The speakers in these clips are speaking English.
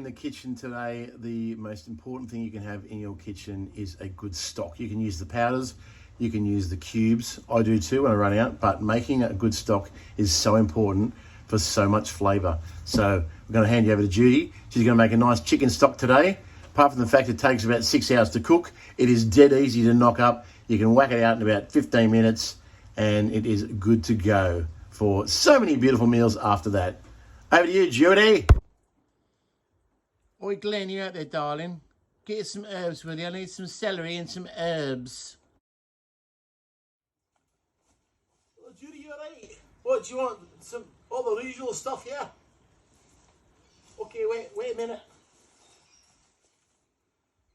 the kitchen today, the most important thing you can have in your kitchen is a good stock. You can use the powders, you can use the cubes. I do too when I run out, but making a good stock is so important for so much flavour. So I'm going to hand you over to Judy. She's going to make a nice chicken stock today. Apart from the fact it takes about 6 hours to cook, it is dead easy to knock up. You can whack it out in about 15 minutes and it is good to go for so many beautiful meals after that. Over to you, Judy. Oi, Glenn, you out there, darling? Get you some herbs, will you? I need some celery and some herbs. Well, Judy, you alright? What, do you want some, all the usual stuff, yeah? Okay, wait a minute.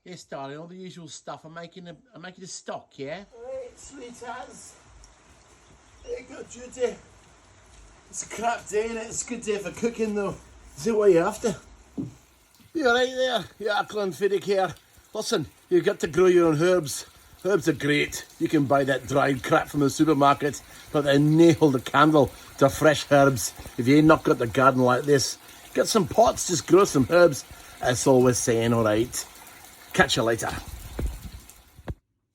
Yes, darling, all the usual stuff. I'm making a stock, yeah? Alright, sweet as. There you go, Judy. It's a crap day, innit? It's a good day for cooking, though. Is that what you're after? You're right there, yeah, Clonfiddick here. Listen, you've got to grow your own herbs. Herbs are great. You can buy that dried crap from the supermarket, but they nail the candle to fresh herbs. If you ain't not got the garden like this, get some pots, just grow some herbs. That's all we're saying, all right? Catch you later.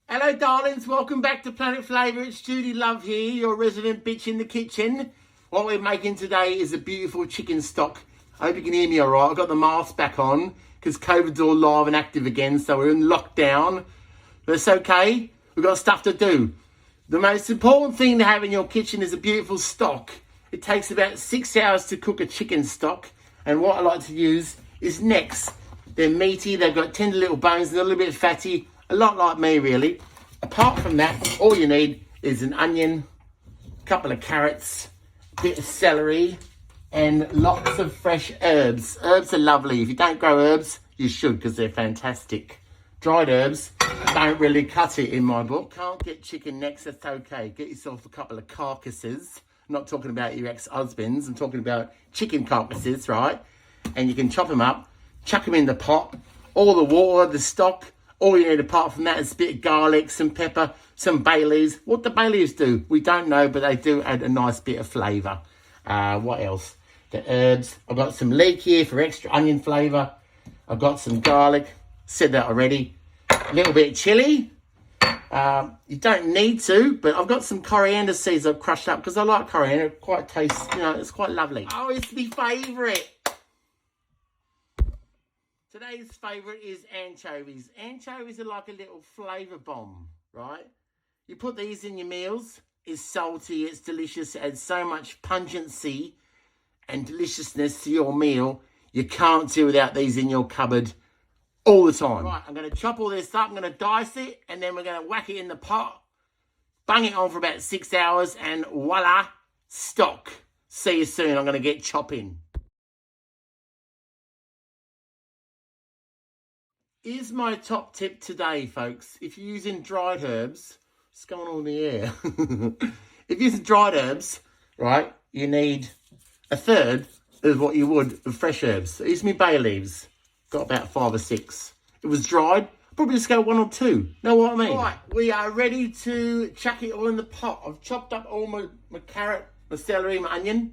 Hello, darlings. Welcome back to Planet Flavour. It's Judy Love here, your resident bitch in the kitchen. What we're making today is a beautiful chicken stock. I hope you can hear me all right. I've got the mask back on because COVID's all live and active again, so we're in lockdown. But it's okay. We've got stuff to do. The most important thing to have in your kitchen is a beautiful stock. It takes about 6 hours to cook a chicken stock, and what I like to use is necks. They're meaty, they've got tender little bones, they're a little bit fatty, a lot like me really. Apart from that, all you need is an onion, a couple of carrots, a bit of celery, and lots of fresh herbs. Herbs are lovely. If you don't grow herbs, you should, because they're fantastic. Dried herbs don't really cut it in my book. Can't get chicken necks, that's okay. Get yourself a couple of carcasses. I'm not talking about your ex-husbands, I'm talking about chicken carcasses, right? And you can chop them up, chuck them in the pot, all the water, the stock. All you need apart from that is a bit of garlic, some pepper, some bay leaves. What do bay leaves do? We don't know, but they do add a nice bit of flavour. What else? The herbs. I've got some leek here for extra onion flavour. I've got some garlic. Said that already. A little bit of chilli. You don't need to, but I've got some coriander seeds I've crushed up because I like coriander. It quite tastes, you know, it's quite lovely. Oh, it's my favourite. Today's favourite is anchovies. Anchovies are like a little flavour bomb, right? You put these in your meals. It's salty, it's delicious, it adds so much pungency and deliciousness to your meal. You can't do without these in your cupboard all the time. Right, I'm going to chop all this up, I'm going to dice it, and then we're going to whack it in the pot, bung it on for about 6 hours, and voila, stock. See you soon, I'm going to get chopping. Here's my top tip today, folks. If you're using dried herbs, what's going on in the air? If you're using dried herbs, right, you need a third of what you would of fresh herbs. So here's my bay leaves. Got about 5 or 6. It was dried. Probably just go 1 or 2. Know what I mean? Right, we are ready to chuck it all in the pot. I've chopped up all my carrot, my celery, my onion.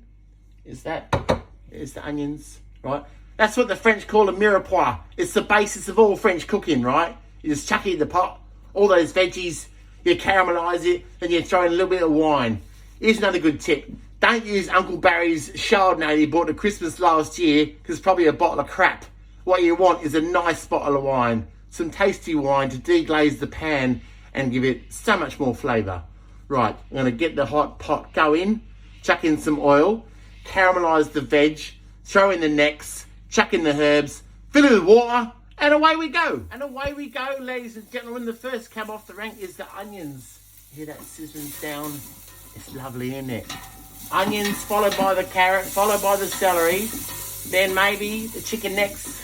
Here's that. Here's the onions, right? That's what the French call a mirepoix. It's the basis of all French cooking, right? You just chuck it in the pot, all those veggies, you caramelise it, then you throw in a little bit of wine. Here's another good tip. Don't use Uncle Barry's Chardonnay he bought at Christmas last year, because it's probably a bottle of crap. What you want is a nice bottle of wine, some tasty wine to deglaze the pan and give it so much more flavour. Right, I'm going to get the hot pot going, chuck in some oil, caramelise the veg, throw in the necks, chuck in the herbs, fill it with water, and away we go. And away we go, ladies and gentlemen. The first cab off the rank is the onions. Hear that sizzling sound? It's lovely, isn't it? Onions, followed by the carrot, followed by the celery, then maybe the chicken necks.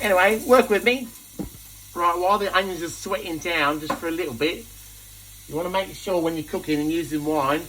Anyway, work with me. Right, while the onions are sweating down just for a little bit, you want to make sure when you're cooking and using wine,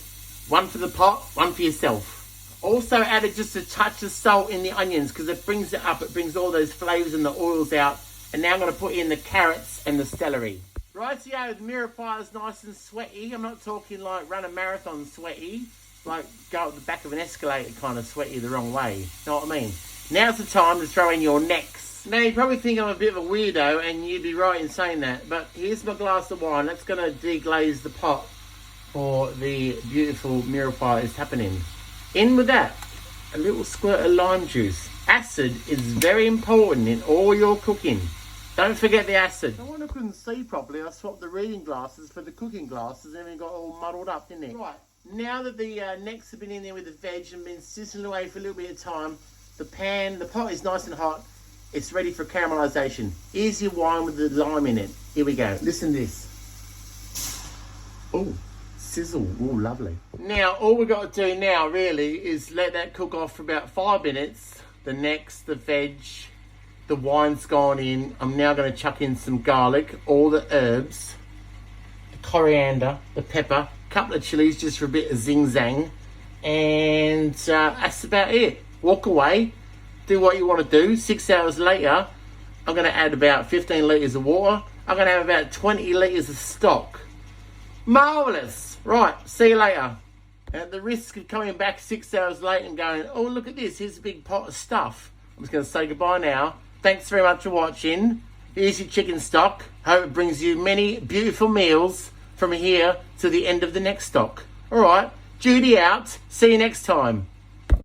one for the pot, one for yourself. Also added just a touch of salt in the onions because it brings it up. It brings all those flavours and the oils out. And now I'm going to put in the carrots and the celery. Rightio, the mirepoix is nice and sweaty. I'm not talking like run a marathon sweaty. Like go up the back of an escalator kind of sweaty the wrong way. Know what I mean? Now's the time to throw in your necks. Now you probably think I'm a bit of a weirdo, and you'd be right in saying that, but here's my glass of wine. That's going to deglaze the pot for the beautiful mirror pie that's happening. In with that, a little squirt of lime juice. Acid is very important in all your cooking. Don't forget the acid. The one I couldn't see properly, I swapped the reading glasses for the cooking glasses, and it got all muddled up, didn't it? Right, now that the necks have been in there with the veg and been sizzling away for a little bit of time, the pot is nice and hot. It's ready for caramelization. Here's your wine with the lime in it. Here we go. Listen to this. Oh, sizzle. Oh, lovely. Now, all we've got to do now, really, is let that cook off for about 5 minutes. The necks, the veg, the wine's gone in. I'm now going to chuck in some garlic, all the herbs, the coriander, the pepper, a couple of chilies just for a bit of zing-zang. And that's about it. Walk away. Do what you want to do. 6 hours later, I'm going to add about 15 litres of water. I'm going to have about 20 litres of stock. Marvellous. Right, see you later. At the risk of coming back 6 hours later and going, oh, look at this, here's a big pot of stuff. I'm just going to say goodbye now. Thanks very much for watching. Here's your chicken stock. Hope it brings you many beautiful meals from here to the end of the next stock. All right, Judy out. See you next time.